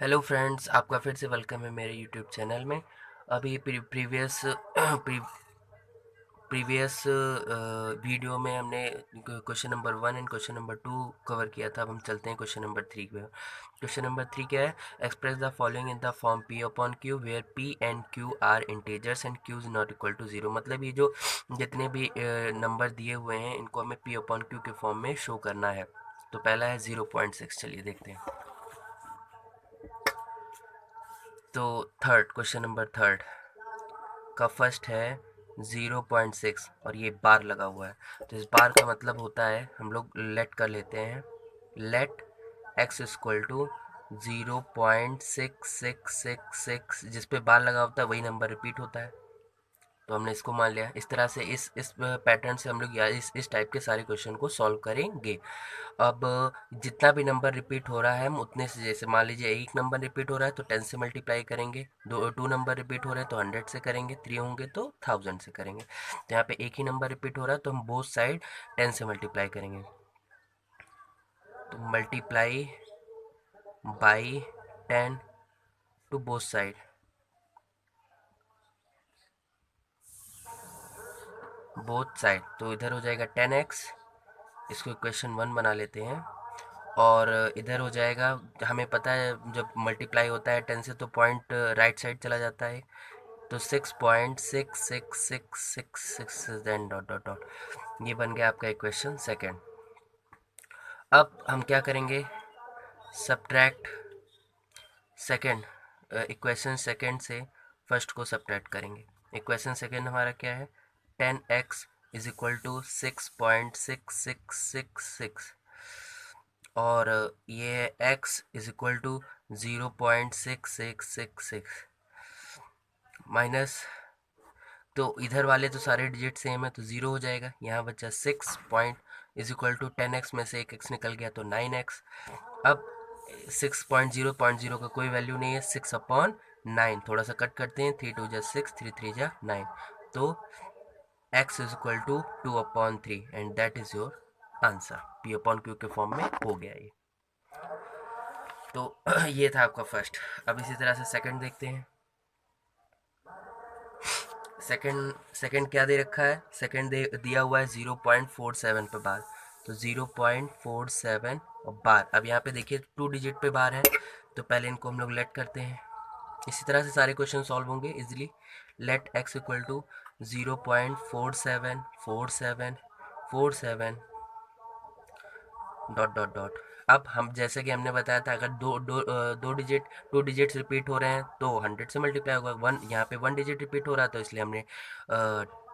Hello friends, आपका फिर से वेलकम है मेरे यूट्यूब चैनल में। अभी प्रीवियस वीडियो में हमने question number 1 and question number 2 cover किया था। अब हम चलते हैं क्वेश्चन नंबर 3 पे। क्वेश्चन नंबर 3 क्या है? Express the following in the form P upon Q where P and Q are integers and Q is not equal to zero. मतलब ये जो जितने भी नंबर दिए हुए हैं इनको हमें पी अपॉन क्यू के फॉर्म में शो करना है। तो पहला है 0.6। चलिए देखते हैं। तो थर्ड, क्वेश्चन नंबर थर्ड का फर्स्ट है 0.6 और ये बार लगा हुआ है। तो इस बार का मतलब होता है, हम लोग लेट कर लेते हैं, लेट एक्स इक्वल टू 0.6666। जिस पे बार लगा होता है वही नंबर रिपीट होता है, तो हमने इसको मान लिया। इस तरह से इस पैटर्न से हम लोग या इस टाइप के सारे क्वेश्चन को सॉल्व करेंगे। अब जितना भी नंबर रिपीट हो रहा है हम उतने से, जैसे मान लीजिए एक नंबर रिपीट हो रहा है तो 10 से मल्टीप्लाई करेंगे, टू नंबर रिपीट हो रहे हैं तो 100 से करेंगे, 3 होंगे तो 1000 से करेंगे। तो यहाँ पे एक ही नंबर रिपीट हो रहा है तो हम बोथ साइड 10 से मल्टीप्लाई करेंगे। तो multiply by 10 to both side, तो इधर हो जाएगा 10x। इसको इक्वेशन 1 बना लेते हैं। और इधर हो जाएगा, हमें पता है जब मल्टीप्लाई होता है 10 से तो पॉइंट राइट साइड चला जाता है। तो 6.666666 देन डॉट डॉट डॉट। ये बन गया आपका इक्वेशन सेकेंड। अब हम क्या करेंगे? सब्ट्रैक्ट सेकेंड, इक्वेशन सेकेंड से फर्स्ट को सब्ट्रैक्ट करेंगे। इक्वेशन सेकेंड हमारा क्या है? 10x इज इक्वल टू 6.6666 और ये x is equal to 0.6666 minus, तो इधर वाले तो सारे डिजिट सेम है तो ज़ीरो हो जाएगा। यहाँ बचा 6 point is equal to 10x में से एक x निकल गया तो 9x। अब 6.0 का कोई वैल्यू नहीं है, 6/9। थोड़ा सा कट करते हैं, 3 2 जा 6, 3 3 जा 9। तो x is equal to 2/3 and that is your answer. p upon Q के फॉर्म में हो गया ये। तो ये था आपका फर्स्ट। अब इसी तरह से सेकंड देखते हैं। सेकंड क्या दे रखा है? सेकंड दिया हुआ है 0.47 पे बार। तो 0.47 और बार। अब यहाँ पे देखिए 2 डिजिट पे बार है, तो पहले इनको हम लोग लेट करते हैं। इसी तरह से सारे क्वेश्चन सॉल्व होंगे easily. Let x equal to 0.474747 dot dot dot. अब हम जैसे कि हमने बताया था, अगर दो डिजिट्स रिपीट हो रहे हैं तो 100 से मल्टीप्लाई होगा। वन, यहाँ पे 1 डिजिट रिपीट हो रहा है तो इसलिए हमने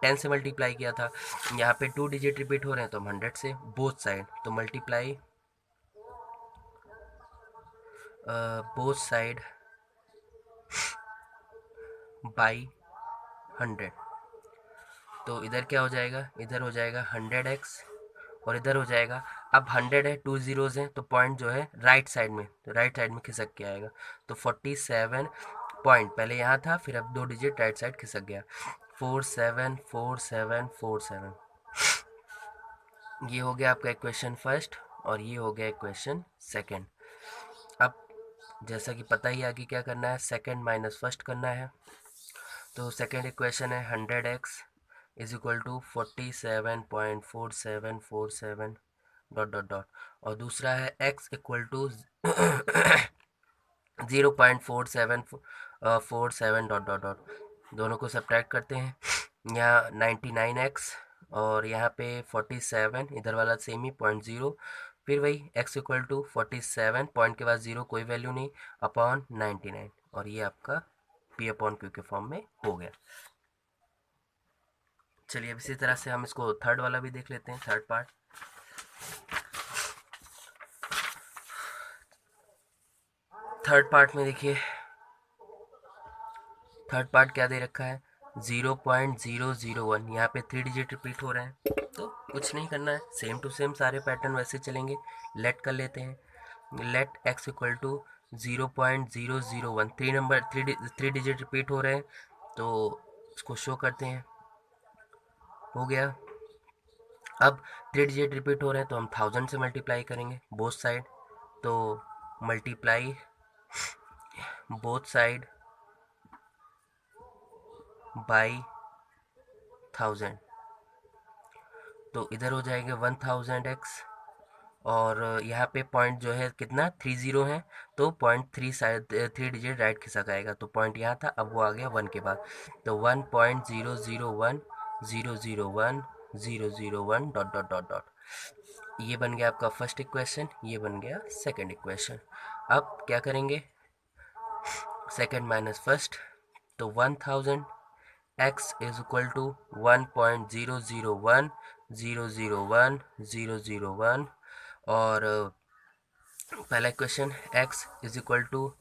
10 से मल्टीप्लाई किया था। यहाँ पे 2 डिजिट रिपीट हो रहे हैं तो हम 100 से, बोथ साइड। तो मल्टीप्लाई बोथ साइड बाई 100। तो इधर क्या हो जाएगा? इधर हो जाएगा 100x और इधर हो जाएगा, अब 100 है, 2 ज़ीरोज़ हैं तो पॉइंट जो है राइट साइड में, तो राइट साइड में खिसक के आएगा। तो 47 पॉइंट पहले यहाँ था, फिर अब 2 डिजिट राइट साइड खिसक गया। 474747। ये हो गया आपका इक्वेशन फर्स्ट और ये हो गया इक्वेशन सेकेंड। अब जैसा कि पता ही आगे क्या करना है, सेकेंड माइनस फर्स्ट करना है। तो सेकेंड इक्वेशन है 100x is equal to 47.4747 dot dot dot. और दूसरा है x equal to 0.4747 dot dot dot. दोनों को सब्ट्रैक्ट करते हैं। यहाँ 99x और यहाँ पे 47, इधर वाला सेम ही, 0.0। फिर वही x इक्वल टू 47, पॉइंट के बाद ज़ीरो, कोई वैल्यू नहीं, अपॉन 99। और ये आपका p अपॉन क्यू के फॉर्म में हो गया। चलिए अब इसी तरह से हम इसको थर्ड वाला भी देख लेते हैं, थर्ड पार्ट। थर्ड पार्ट में देखिए, थर्ड पार्ट क्या दे रखा है? 0.001। यहाँ पे 3 डिजिट रिपीट हो रहे हैं तो कुछ नहीं करना है, सेम टू सेम सारे पैटर्न वैसे चलेंगे। लेट कर लेते हैं। Let x equal to 0.001। Three digit repeat हो रहे हैं तो इसको शो करते हैं। हो गया। अब 3 डिजिट रिपीट हो रहे हैं तो हम 1000 से मल्टीप्लाई करेंगे बोथ साइड। तो मल्टीप्लाई बोथ साइड बाई 1000, तो इधर हो जाएगा 1000x, और यहाँ पे पॉइंट जो है कितना 30 है, तो पॉइंट 3 साइड 3 डिजिट राइट खिसक आएगा, तो पॉइंट यहाँ था, अब वो आ गया 1 के बाद, तो 1.001 डॉट डॉट डॉट डॉट। ये बन गया आपका फर्स्ट इक्वेशन, ये बन गया सेकंड इक्वेशन। अब क्या करेंगे, सेकंड माइनस फर्स्ट, तो 1000 x इज इक्वल टू 1.001001001, और पहला equation x is equal to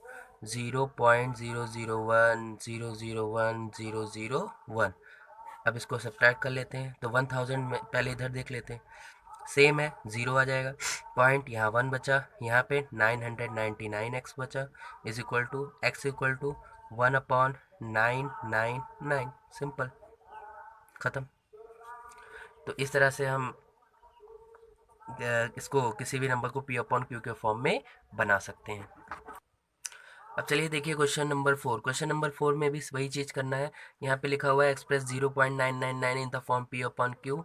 0.001001001। अब इसको सब्ट्रैक्ट कर लेते हैं, तो 1000 में पहले इधर देख लेते हैं, सेम है, ज़ीरो आ जाएगा, पॉइंट यहाँ 1 बचा, यहाँ पे 999x बचा, is equal to x equal to 1/999, simple, ख़त्म। तो इस तरह से हम इसको किसी भी नंबर को p अपॉन क्यू के फॉर्म में बना सकते हैं। अब चलिए देखिए क्वेश्चन नंबर 4। क्वेश्चन नंबर 4 में भी वही चीज़ करना है। यहाँ पे लिखा हुआ है express 0.999 in the form P upon Q.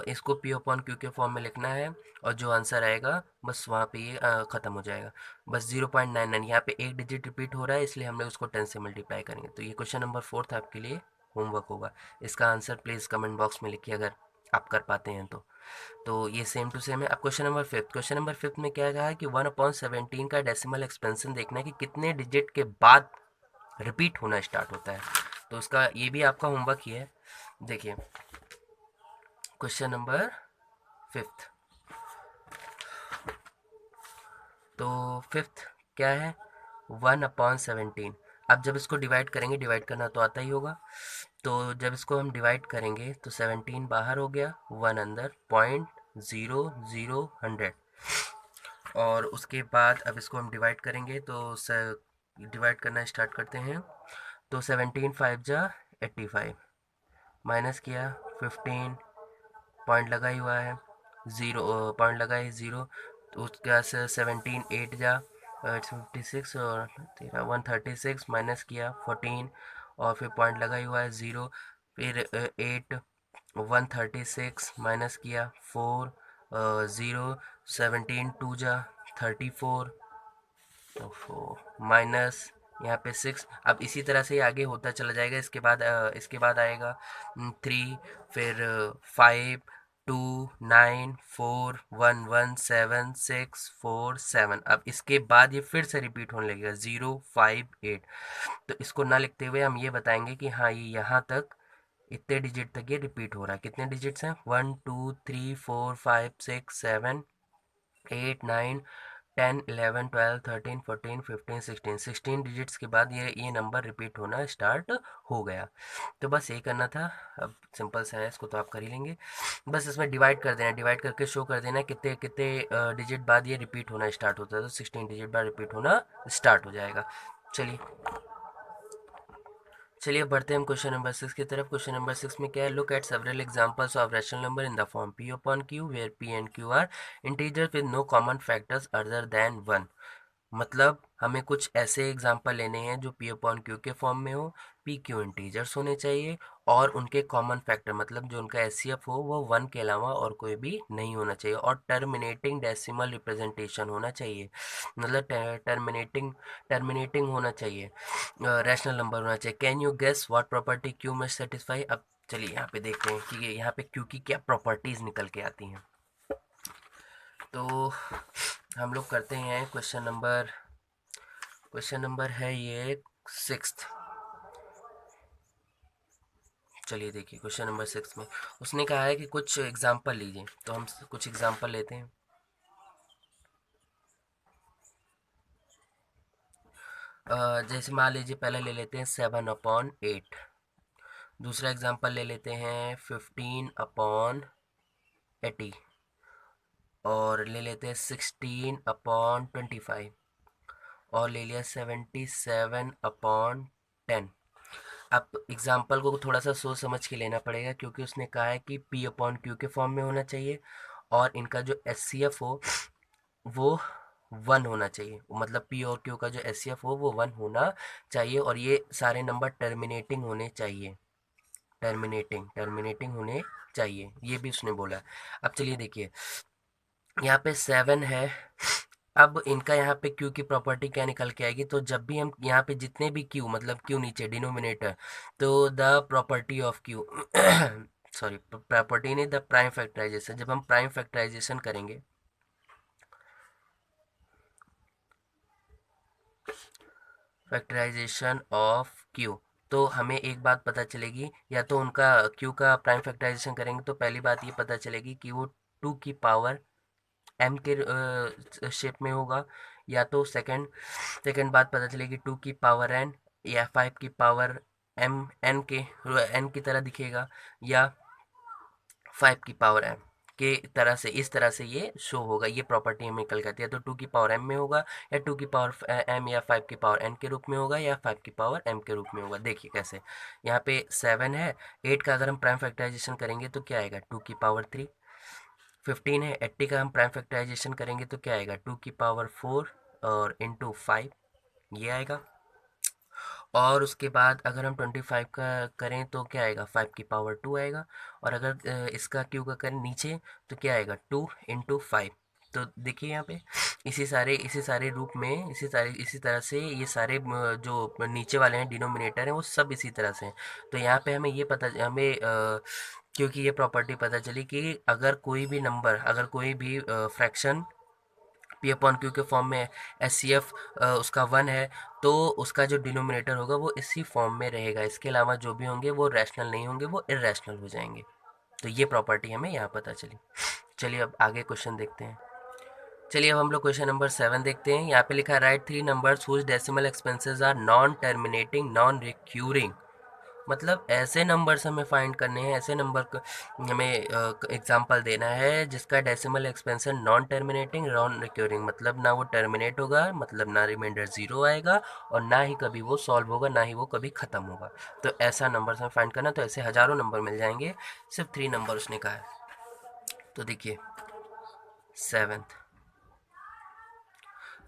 इसको पी अपॉन क्यू के फॉर्म में लिखना है, और जो आंसर आएगा बस वहाँ पे ये ख़त्म हो जाएगा। बस 0.99, यहाँ पे एक डिजिट रिपीट हो रहा है, इसलिए हम लोग उसको 10 से मल्टीप्लाई करेंगे। तो ये क्वेश्चन नंबर 4 था, आपके लिए होमवर्क होगा। इसका आंसर प्लीज़ कमेंट बॉक्स में लिखिए अगर आप कर पाते हैं तो ये सेम टू सेम है। अब क्वेश्चन नंबर 5, क्वेश्चन नंबर 5 में क्या कहा है कि 1/17 का डेसिमल एक्सपेंशन देखना है कि कितने डिजिट के बाद रिपीट होना स्टार्ट होता है। तो इसका ये भी आपका होमवर्क ही है। देखिए क्वेश्चन नंबर 5, तो 5 क्या है, 1/17। अब जब इसको डिवाइड करेंगे, डिवाइड करना तो आता ही होगा, तो जब इसको हम डिवाइड करेंगे तो 17 बाहर हो गया, 1 अंदर, 0.00 और उसके बाद अब इसको हम डिवाइड करेंगे, तो डिवाइड करना स्टार्ट करते हैं। तो 17 5 जा 85, माइनस किया 15, पॉइंट लगा ही हुआ है, ज़ीरो पॉइंट लगा है 0, तो उसके बाद से 17 8 जा 56, और तेरह 136, माइनस किया 14, और फिर पॉइंट लगा ही हुआ है 0, फिर 8 136, माइनस किया 4 0, 17 2 जा 34, तो 4 माइनस यहाँ पे 6। अब इसी तरह से आगे होता चला जाएगा। इसके बाद आएगा 3, फिर 5 2 9 4 1 1 7 6 4 7। अब इसके बाद ये फिर से रिपीट होने लगेगा 0 5 8। तो इसको ना लिखते हुए हम ये बताएंगे कि हाँ ये यहाँ तक इतने डिजिट तक ये रिपीट हो रहा है। कितने डिजिट्स हैं, 1 2 3 4 5 6 7 8 9 10 11 12 13 14 15 16, 16 डिजिट्स के बाद ये नंबर रिपीट होना स्टार्ट हो गया। तो बस यही करना था। अब सिंपल सा है, इसको तो आप कर ही लेंगे। बस इसमें डिवाइड कर देना, डिवाइड करके शो कर देना कितने कितने डिजिट बाद ये रिपीट होना स्टार्ट होता है, तो 16 डिजिट बाद रिपीट होना स्टार्ट हो जाएगा। चलिए चलिए बढ़ते हैं हम क्वेश्चन नंबर 6 की तरफ। क्वेश्चन नंबर 6 में क्या है, look at several examples of rational number in the form p upon q where p and q are integer with no common factors other than 1। मतलब हमें कुछ ऐसे एग्जाम्पल लेने हैं जो p अपॉन क्यू के फॉर्म में हो, p क्यू इंटीजर्स होने चाहिए, और उनके कॉमन फैक्टर मतलब जो उनका एचसीएफ हो वो 1 के अलावा और कोई भी नहीं होना चाहिए, और टर्मिनेटिंग डेसिमल रिप्रेजेंटेशन होना चाहिए, मतलब टर्मिनेटिंग होना चाहिए, रैशनल नंबर होना चाहिए। Can you guess what property q must satisfy. अब चलिए यहाँ पे देखते हैं कि यहाँ पे क्यू की क्या प्रॉपर्टीज निकल के आती हैं। तो हम लोग करते हैं क्वेश्चन नंबर है ये 6। चलिए देखिए क्वेश्चन नंबर 6 में उसने कहा है कि कुछ एग्जाम्पल लीजिए, तो हम कुछ एग्जाम्पल लेते हैं। जैसे मान लीजिए पहले ले लेते हैं 7/8, दूसरा एग्जाम्पल ले लेते हैं 15/80, और ले लेते हैं 16/25, और ले लिया 77/10। अब एग्जाम्पल को थोड़ा सा सोच समझ के लेना पड़ेगा, क्योंकि उसने कहा है कि p अपॉन क्यू के फॉर्म में होना चाहिए, और इनका जो एच सी एफ हो वो वन होना चाहिए, मतलब पी और क्यू का जो एचसीएफ हो वो वन होना चाहिए, और ये सारे नंबर टर्मिनेटिंग होने चाहिए, टर्मिनेटिंग होने चाहिए, ये भी उसने बोला। अब चलिए देखिए, यहाँ पे 7 है। अब इनका यहाँ पे क्यू की प्रॉपर्टी क्या निकल के आएगी, तो जब भी हम यहाँ पे जितने भी क्यू, मतलब क्यू नीचे डिनोमिनेटर, तो the property of Q sorry, property नहीं, द प्राइम फैक्टराइजेशन, जब हम प्राइम फैक्टराइजेशन करेंगे, फैक्टराइजेशन ऑफ क्यू, तो हमें एक बात पता चलेगी, या तो उनका क्यू का प्राइम फैक्टराइजेशन करेंगे तो पहली बात ये पता चलेगी कि वो टू की पावर एम के शेप में होगा, या तो सेकंड बात पता चलेगी टू की पावर एन, या फाइव की पावर एम, एन की तरह दिखेगा, या फाइव की पावर एम के तरह से, इस तरह से ये शो होगा, ये प्रॉपर्टी हमें निकल करती है। तो टू की पावर एम में होगा, या टू की पावर एम, या फाइव की पावर एन के रूप में होगा, या फाइव की पावर एम के रूप में होगा। देखिए कैसे, यहाँ पे 7 है, 8 का अगर हम प्राइम फैक्टराइजेशन करेंगे तो क्या आएगा, टू की पावर 3। 15 है, 80 का हम प्राइम फैक्टराइजेशन करेंगे तो क्या आएगा, टू की पावर 4 और इंटू 5, ये आएगा। और उसके बाद अगर हम 25 का करें तो क्या आएगा, 5 की पावर 2 आएगा। और अगर इसका क्यू का करें नीचे तो क्या आएगा, 2 इंटू 5। तो देखिए यहाँ पे इसी सारे रूप में, इसी तरह से ये सारे जो नीचे वाले हैं डिनोमिनेटर हैं वो सब इसी तरह से हैं। तो यहाँ पे हमें ये पता, हमें क्योंकि ये प्रॉपर्टी पता चली कि अगर कोई भी नंबर, अगर कोई भी फ्रैक्शन पी अपॉन क्यू के फॉर्म में एस सी एफ उसका वन है, तो उसका जो डिनोमिनेटर होगा वो इसी फॉर्म में रहेगा, इसके अलावा जो भी होंगे वो रैशनल नहीं होंगे, वो इरेशनल हो जाएंगे। तो ये प्रॉपर्टी हमें यहाँ पता चली। चलिए अब आगे क्वेश्चन देखते हैं। चलिए अब हम लोग क्वेश्चन नंबर 7 देखते हैं। यहाँ पे लिखा है write three numbers whose decimal expansions are non terminating non recurring, मतलब ऐसे नंबर्स हमें फाइंड करने हैं, ऐसे नंबर हमें एग्जांपल देना है जिसका decimal expansion non terminating non recurring, मतलब ना वो टर्मिनेट होगा, मतलब ना रिमाइंडर ज़ीरो आएगा, और ना ही कभी वो सॉल्व होगा, ना ही वो कभी ख़त्म होगा। तो ऐसा नंबर हमें फाइंड करना, तो ऐसे हज़ारों नंबर मिल जाएंगे, सिर्फ 3 नंबर उसने कहा है। तो देखिए 7,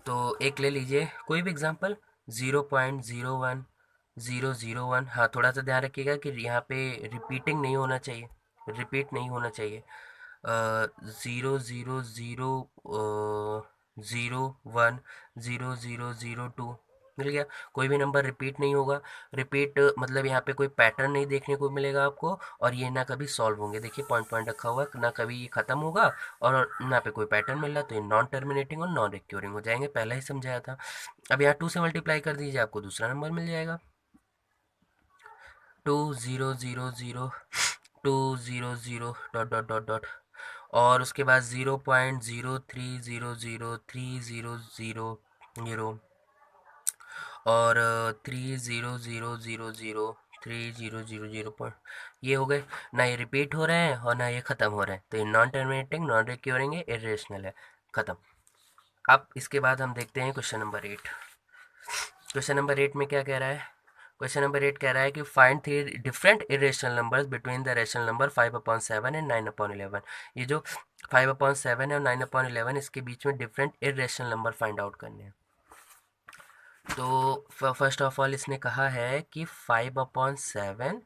तो एक ले लीजिए कोई भी एग्जांपल, 0.01, 001। हाँ थोड़ा सा ध्यान रखिएगा कि यहाँ पे रिपीटिंग नहीं होना चाहिए, रिपीट नहीं होना चाहिए। 000 01, 0002 मिल गया। कोई भी नंबर रिपीट नहीं होगा, रिपीट मतलब यहाँ पे कोई पैटर्न नहीं देखने को मिलेगा आपको, और ये ना कभी सॉल्व होंगे। देखिए पॉइंट पॉइंट रखा हुआ है, ना कभी ये खत्म होगा और ना पे कोई पैटर्न मिल रहा, तो ये नॉन टर्मिनेटिंग और नॉन रिक्योरिंग हो जाएंगे, पहले ही समझाया था। अब यहाँ 2 से मल्टीप्लाई कर दीजिए, आपको दूसरा नंबर मिल जाएगा, 2000 200 डॉट डॉट डॉट डॉट, और उसके बाद 0.0300300 और 300000 ये हो गए। ना ये रिपीट हो रहे हैं और ना ये ख़त्म हो रहे हैं, तो ये नॉन टर्मिनेटिंग नॉन रिक्योरिंग है, इरेशनल है, ख़त्म। अब इसके बाद हम देखते हैं क्वेश्चन नंबर 8। क्वेश्चन नंबर 8 में क्या कह रहा है, क्वेश्चन नंबर 8 कह रहा है कि find three different irrational numbers between the rational number 5/7 and 9/11। ये जो 5/7 है और 9/11, इसके बीच में different irrational number find out करने हैं। तो फर्स्ट ऑफ ऑल इसने कहा है कि 5/7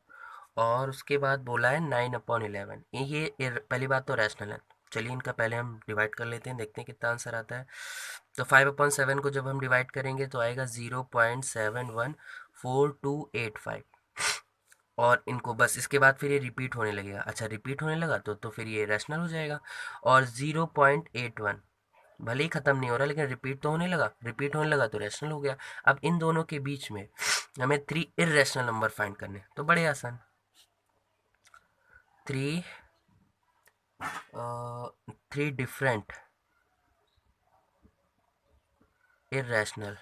और उसके बाद बोला है 9/11, ये पहली बात तो रैशनल है। चलिए इनका पहले हम डिवाइड कर लेते हैं, देखते हैं कितना आंसर आता है। तो 5/7 को जब हम डिवाइड करेंगे तो आएगा 0.714285, और इनको बस इसके बाद फिर ये रिपीट होने लगेगा। अच्छा रिपीट होने लगा तो फिर ये रैशनल हो जाएगा। और 0.81 भले ही ख़त्म नहीं हो रहा, लेकिन रिपीट होने लगा तो रैशनल हो गया। अब इन दोनों के बीच में हमें 3 इरेशनल नंबर फाइंड करने, तो बड़े आसान, 3 3 डिफरेंट इरेशनल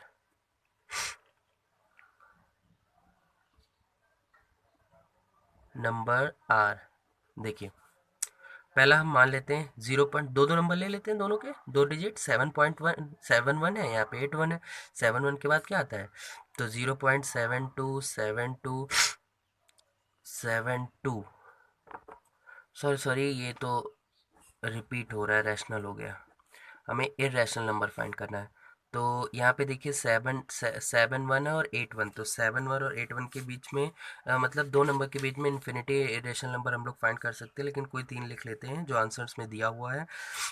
नंबर आर। देखिए पहला हम मान लेते हैं 0.22 नंबर ले लेते हैं, दोनों के दो डिजिट, 7.1 है, यहाँ पे 8 1 है। 7 1 के बाद क्या आता है, तो 0.727272, सॉरी सॉरी, ये तो रिपीट हो रहा है, रैशनल हो गया। हमें इरेशनल नंबर फाइंड करना है। तो यहाँ पे देखिए 7 1 है और 8 1, तो 7 1 और 8 1 के बीच में मतलब दो नंबर के बीच में इन्फिनिटी इरेशनल नंबर हम लोग फाइंड कर सकते हैं, लेकिन कोई तीन लिख लेते हैं जो आंसर्स में दिया हुआ है।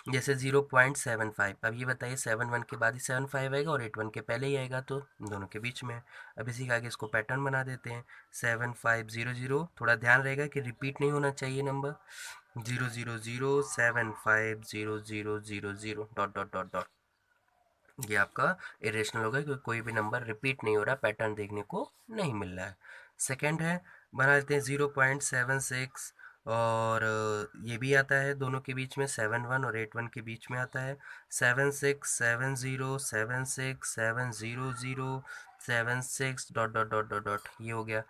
जैसे 0.75, अब ये बताइए 7 1 के बाद ही 7 5 आएगा और 8 1 के पहले ही आएगा, तो दोनों के बीच में है। अब इसी के आगे इसको पैटर्न बना देते हैं। 7 5 0 0, थोड़ा ध्यान रहेगा कि रिपीट नहीं होना चाहिए number. 0 0 0 7 5 0 0 0 0 dot dot dot dot, ये आपका इरेशनल होगा क्योंकि कोई भी नंबर रिपीट नहीं हो रहा, पैटर्न देखने को नहीं मिल रहा है। सेकंड है, बना लेते हैं 0.76, और ये भी आता है दोनों के बीच में, 7 1 और 8 1 के बीच में आता है। 7 6 7 0 7 6 7 0 0 7 6 dot dot dot dot dot, ये हो गया।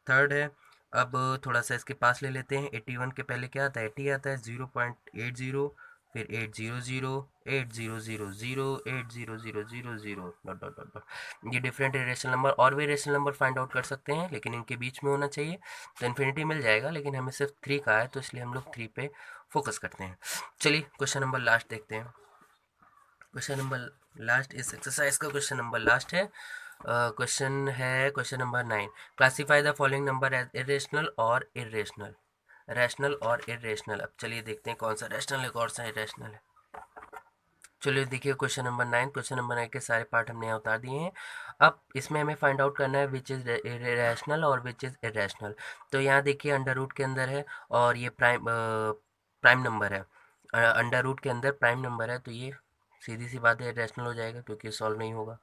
थर्ड है, अब थोड़ा सा इसके पास ले लेते हैं। 81 के पहले क्या आता है, 80 आता है। 0.80, फिर 8 0 0 8 0 0 0 8 0 0 0 0 डॉट डॉट डॉट डॉट, ये डिफरेंट इरेशनल नंबर और भी इरेशनल नंबर फाइंड आउट कर सकते हैं, लेकिन इनके बीच में होना चाहिए तो इन्फिनिटी मिल जाएगा, लेकिन हमें सिर्फ 3 का है तो इसलिए हम लोग 3 पे फोकस करते हैं। चलिए क्वेश्चन नंबर लास्ट देखते हैं। क्वेश्चन नंबर लास्ट, इस एक्सरसाइज का क्वेश्चन नंबर लास्ट है। क्वेश्चन है question number 9, classify the following number as irrational और इरेशनल, रैशनल और इरेशनल। अब चलिए देखते हैं कौन सा रैशनल है कौन सा इरेशनल है। चलिए देखिए क्वेश्चन नंबर 9, क्वेश्चन नंबर 9 के सारे पार्ट हमने यहाँ उतार दिए हैं। अब इसमें हमें फाइंड आउट करना है विच इज़ रैशनल और विच इज़ इरेशनल। तो यहाँ देखिए अंडर रूट के अंदर है और ये प्राइम नंबर है। अंडर रूट के अंदर प्राइम नंबर है, तो ये सीधी सी बात है इरेशनल हो जाएगा क्योंकि सॉल्व नहीं होगा।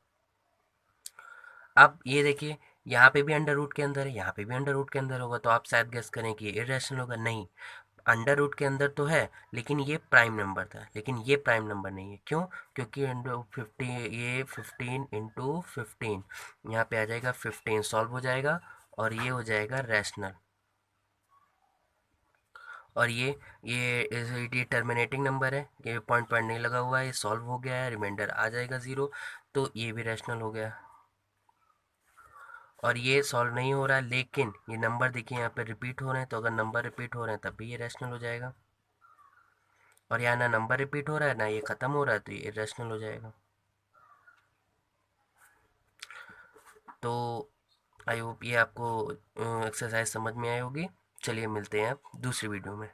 अब ये देखिए यहाँ पे भी अंडर रूट के अंदर है, यहाँ पे भी अंडर रूट के अंदर होगा, तो आप शायद गेस करें कि ये इरेशनल होगा। नहीं, अंडर रूट के अंदर तो है लेकिन ये प्राइम नंबर था, लेकिन ये प्राइम नंबर नहीं है। क्यों? क्योंकि अंडर 50, ये 15 × 15 यहाँ पे आ जाएगा 15, सॉल्व हो जाएगा और ये हो जाएगा रैशनल। और ये टर्मिनेटिंग नंबर है, ये पॉइंट पॉइंट नहीं लगा हुआ है, ये सॉल्व हो गया है, रिमाइंडर आ जाएगा 0, तो ये भी रैशनल हो गया। और ये सॉल्व नहीं हो रहा है, लेकिन ये नंबर देखिए यहाँ पे रिपीट हो रहे हैं, तो अगर नंबर रिपीट हो रहे हैं तब भी ये रैशनल हो जाएगा। और यहाँ ना नंबर रिपीट हो रहा है ना ये ख़त्म हो रहा है, तो ये इरेशनल हो जाएगा। तो आई होप ये आपको एक्सरसाइज समझ में आई होगी। चलिए मिलते हैं अब दूसरी वीडियो में।